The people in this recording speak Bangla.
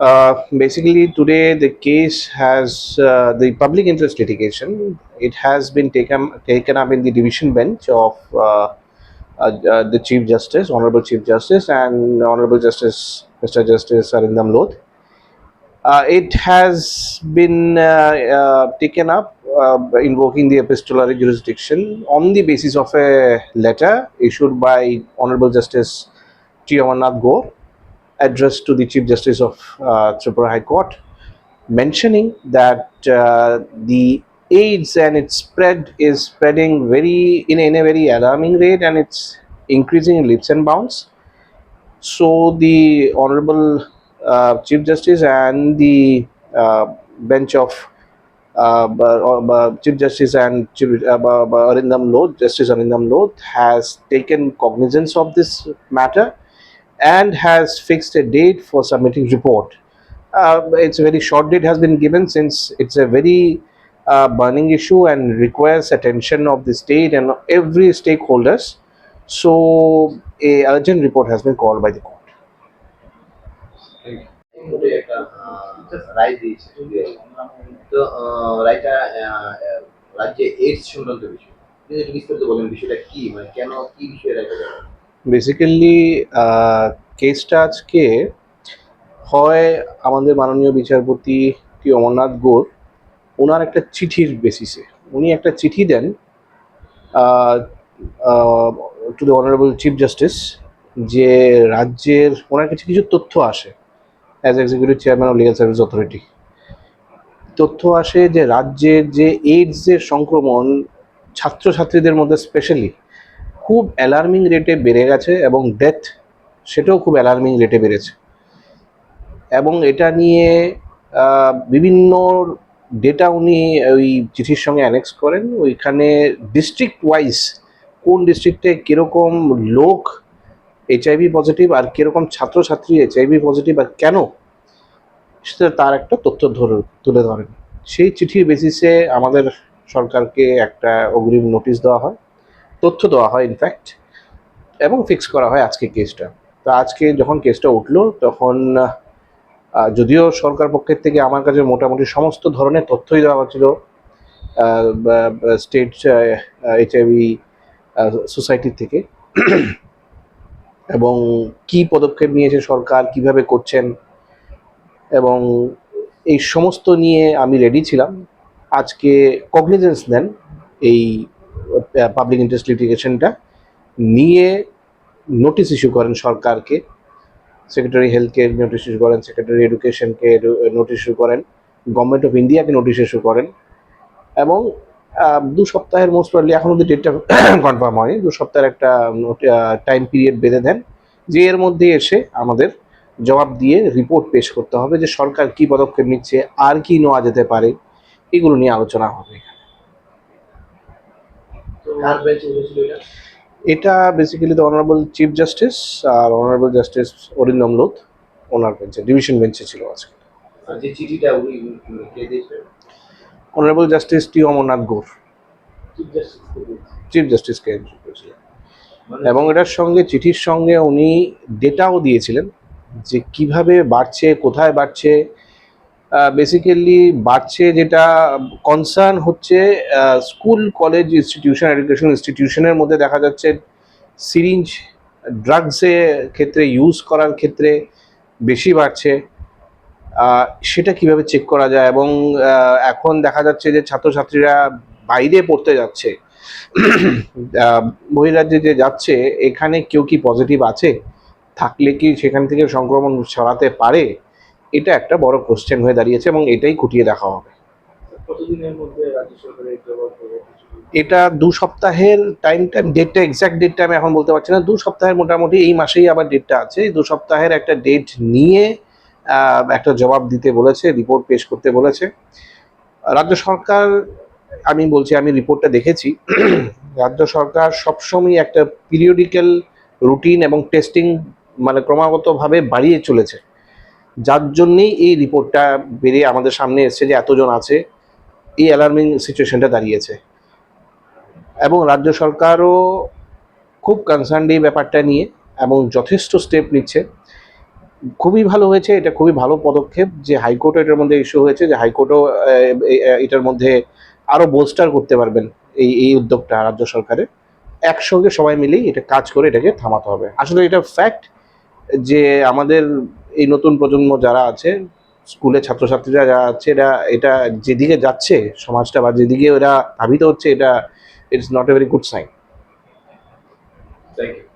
Basically, today the case has the public interest litigation. It has been taken up in the division bench of the Chief Justice, Honorable Chief Justice, and Honorable Justice Mr. Justice Arindam Loth. It has been taken up invoking the epistolary jurisdiction on the basis of a letter issued by Honorable Justice T. Amarnath Gore, addressed to the Chief Justice of Tripura High Court, mentioning that the AIDS and its spread is spreading in a very alarming rate, and it's increasing in leaps and bounds. So the Honorable Chief Justice and the bench of Chief Justice and Arindam Loth, Justice Arindam Loth, has taken cognizance of this matter and has fixed a date for submitting report. It's a very short date has been given, since it's a very burning issue and requires attention of the state and every stakeholders. So a urgent report has been called by the court. কোর্টে একটা রায় দিয়েছে তো রায়টা রাজ্যে এইডস সংক্রান্ত বিষয় যদি একটু বিস্তারিত বলেন বিষয়টা কি মানে কেন কি বিষয়ে রায়টা দেওয়া বেসিক্যালি কেসটা আজকে হয় আমাদের মাননীয় বিচারপতি টি অমরনাথ গোর, ওনার একটা চিঠির বেসিসে উনি একটা চিঠি দেন to the honourable chief justice, যে রাজ্যের ওনার কাছে কিছু তথ্য আসে as executive chairman of legal service authority. তথ্য আসে যে রাজ্যের যে এইডসের সংক্রমণ ছাত্রছাত্রীদের মধ্যে স্পেশালি খুব অ্যালার্মিং রেটে বেড়ে গেছে, এবং ডেথ সেটাও খুব অ্যালার্মিং রেটে বেড়েছে। এবং এটা নিয়ে বিভিন্ন ডেটা উনি ওই চিঠির সঙ্গে অ্যানেক্স করেন। ওইখানে ডিস্ট্রিক্ট ওয়াইজ কোন ডিস্ট্রিক্টে কীরকম লোক এইচআইভি পজিটিভ আর কীরকম ছাত্রছাত্রী এইচআইভি পজিটিভ আর কেন, সেটা তার একটা তথ্য তুলে ধরেন। সেই চিঠির বেসিসে আমাদের সরকারকে একটা অগ্রিম নোটিশ দেওয়া হয়, তথ্য দেওয়া হয় ইনফ্যাক্ট, এবং ফিক্স করা হয় আজকে কেসটা। তো আজকে যখন কেসটা উঠলো তখন যদিও সরকার পক্ষের থেকে আমার কাছে মোটামুটি সমস্ত ধরনের তথ্যই দেওয়া হচ্ছিল স্টেট এইচআইভি সোসাইটির থেকে, এবং কি পদক্ষেপ নিয়েছে সরকার, কিভাবে করছেন, এবং এই সমস্ত নিয়ে আমি রেডি ছিলাম। আজকে কগনিজেন্স নেন এই পাবলিক ইন্টারেস্ট লিটিগেশনটা নিয়ে, নোটিশ ইস্যু করেন সরকারকে, সেক্রেটারি হেলথকে নোটিশ ইস্যু করেন, সেক্রেটারি এডুকেশনকে নোটিশ ইস্যু করেন, গভর্নমেন্ট অফ ইন্ডিয়াকে নোটিশ ইস্যু করেন, এবং 2 সপ্তাহের মোস্ট প্রবলি এখন অব্দি ডেটটা কনফার্ম হয়নি, 2 সপ্তাহের একটা টাইম পিরিয়ড বেঁধে দেন, যে এর মধ্যে এসে আমাদের জবাব দিয়ে রিপোর্ট পেশ করতে হবে যে সরকার কি পদক্ষেপ নিচ্ছে, আর কি নেওয়া যেতে পারে, এগুলো নিয়ে আলোচনা হবে। কার বেঞ্চে উঠেছিল এটা এটা basically the honourable chief justice আর অনারেবল জাস্টিস অরিন্দম লোধ, ওনার বেঞ্চে, ডিভিশন বেঞ্চে ছিল আজকে। আর যে চিঠিটা উনি কে দিয়েছিলেন অনারেবল জাস্টিস টি অমরনাথ গোর, চিফ জাস্টিস কে দিয়েছিলেন চিফ জাস্টিসকে এন্ট্রি করেছিলেন, মানে এবং এটার সঙ্গে চিঠির সঙ্গে উনি ডেটাও দিয়েছিলেন যে কিভাবে বাড়ছে, কোথায় বাড়ছে। বেসিক্যালি বাড়ছে যেটা কনসার্ন হচ্ছে স্কুল, কলেজ, ইনস্টিটিউশন, এডুকেশন ইনস্টিটিউশনের মধ্যে দেখা যাচ্ছে সিরিঞ্জ ড্রাগসের ক্ষেত্রে ইউজ করার ক্ষেত্রে বেশি বাড়ছে। সেটা কিভাবে চেক করা যায়, এবং এখন দেখা যাচ্ছে যে ছাত্রছাত্রীরা বাইরে পড়তে যাচ্ছে, বহিরাজ্যে যে যাচ্ছে, এখানে কেউ কি পজিটিভ আছে, থাকলে কি সেখান থেকে সংক্রমণ ছড়াতে পারে, এটা একটা বড় কোশ্চেন হয়ে দাঁড়িয়েছে, এবং এটাই খুঁটিয়ে দেখা হবে। কতদিনের মধ্যে রাজ্য সরকারের জবাব দেবে এটা 2 সপ্তাহের ডেটটা এক্স্যাক্ট ডেটটা আমি এখন বলতে পারছি না। 2 সপ্তাহের মোটামুটি এই মাসেই আবার ডেটটা আছে। 2 সপ্তাহের একটা ডেট নিয়ে একটা জবাব দিতে বলেছে, রিপোর্ট পেশ করতে বলেছে রাজ্য সরকার। আমি বলছি, আমি রিপোর্টটা দেখেছি। রাজ্য সরকার সবসময় একটা পিরিয়ডিক্যাল রুটিন এবং টেস্টিং মানে ক্রমাগতভাবে বাড়িয়ে চলেছে, যার জন্যেই এই রিপোর্টটা বেরিয়ে আমাদের সামনে এসছে যে এতজন আছে, এই অ্যালার্মিং সিচুয়েশনটা দাঁড়িয়েছে। এবং রাজ্য সরকারও খুব কনসার্নড এই ব্যাপারটা নিয়ে, এবং যথেষ্ট স্টেপ নিচ্ছে। খুবই ভালো হয়েছে, এটা খুবই ভালো পদক্ষেপ যে হাইকোর্টও এটার মধ্যে ইস্যু হয়েছে, যে হাইকোর্টও এটার মধ্যে আরো বোস্টার করতে পারবেন এই উদ্যোগটা রাজ্য সরকারের। একসঙ্গে সবাই মিলেই এটা কাজ করে এটাকে থামাতে হবে। আসলে এটা ফ্যাক্ট যে আমাদের এই নতুন প্রজন্ম যারা আছে, স্কুলে ছাত্রছাত্রীরা যারা আছে, এটা এটা যেদিকে যাচ্ছে সমাজটা বা যেদিকে ওরা ধাবিত হচ্ছে, এটা it's not a very good sign. Thank you.